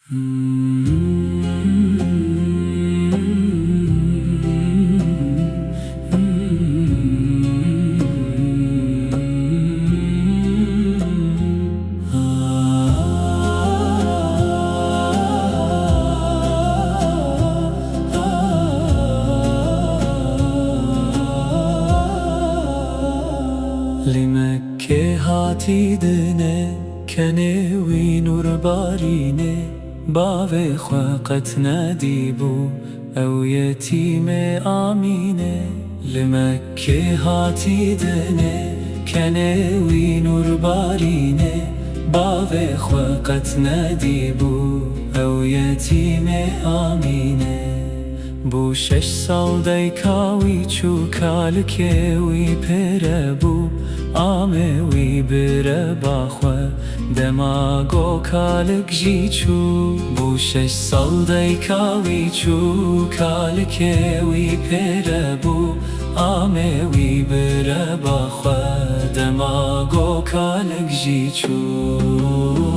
لمكة هاتی دنه کنه وی نور بارینه باوی خوقت ندیبو او یتیم آمینه لمکه هاتی دنه کنه وی نور بارینه باوی خوقت ندیبو او یتیم آمینه بو 6 سال دیکاوی چو کالکه وی پره بو آمه وی بره باخوه دماغو کالک جی چو بو 6 سال دیکاوی چو کالکه وی پره بو آمه وی بره باخوه دماغو کالک جی چو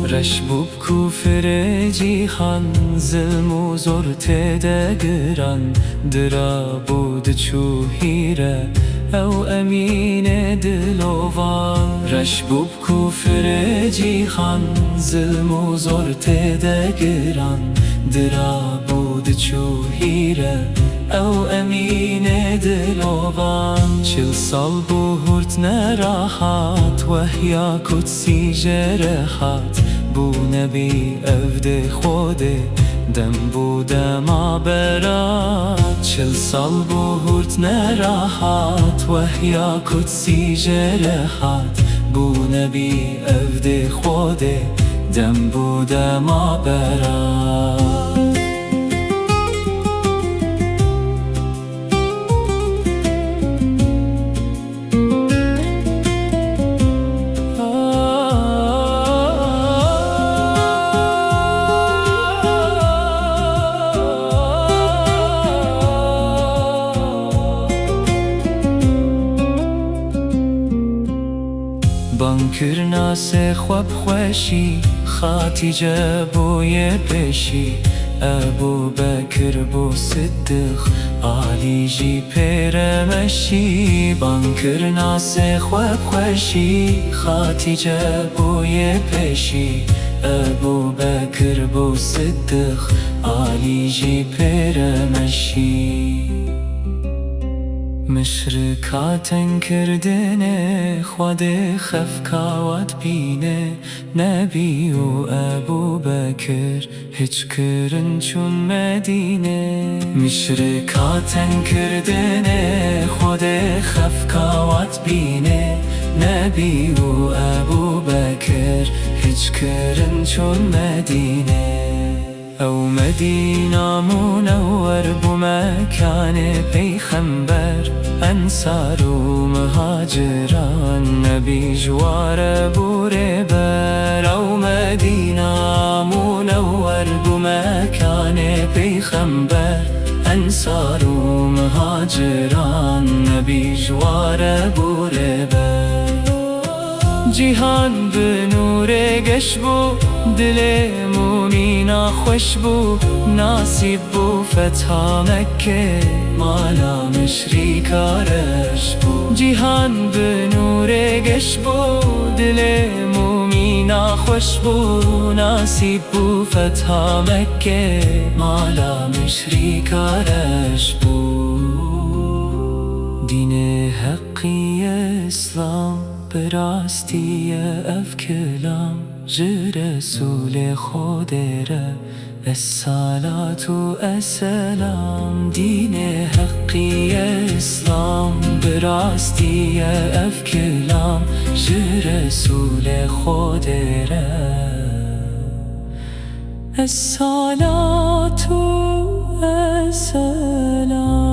رش بوب کوفر جیهان ظلم و زور تدگران درا بود چو هیره او امین دلوان رش بوب کوفر جیهان ظلم و زور تدگران درا بود چو هیره او امین دلوان 40 سال بهورت نراحت وحیا کدسی جرحت بو نبی افد خوده دم بودم برات 40 سال بهورت نراحت وحیا کدسی جرحت بو نبی افد خوده دم بودم برات بانکرنا سه خواب خوشی خاتیجه بوی پیشی ابو بکر بو صدق علی جی پیرمشی بانکرنا سه خواب خوشی خاتیجه بوی پیشی ابو بکر بو صدق علی جی پیرمشی مشرکاتن کردنه خود خفکاوات بینه نبی و ابو بکر هیچ کرن چون مدینه مشرکاتن کردنه خود خفکاوات بینه نبی و ابو بکر هیچ کرن چون مدینه او مدینه منور بمکان پیغمبر انصار و مهاجران نبی جوار بوره بر او مدینه منور بمکان پیغمبر انصار و مهاجران نبی جوار بوره بر جیهان به نور گش بو دل مومینا خوش بو ناصیب بو فتح مکه مالا مشریکارش بو جیهان به نور گش بو دل مومینا خوش بو ناصیب بو فتح مکه مالا مشریکارش بو دین حقی اسلام براستی اف کلام ج رسول خود ره الصلاة و السلام دین حقی اسلام براستی اف کلام ج رسول خود ره الصلاة و السلام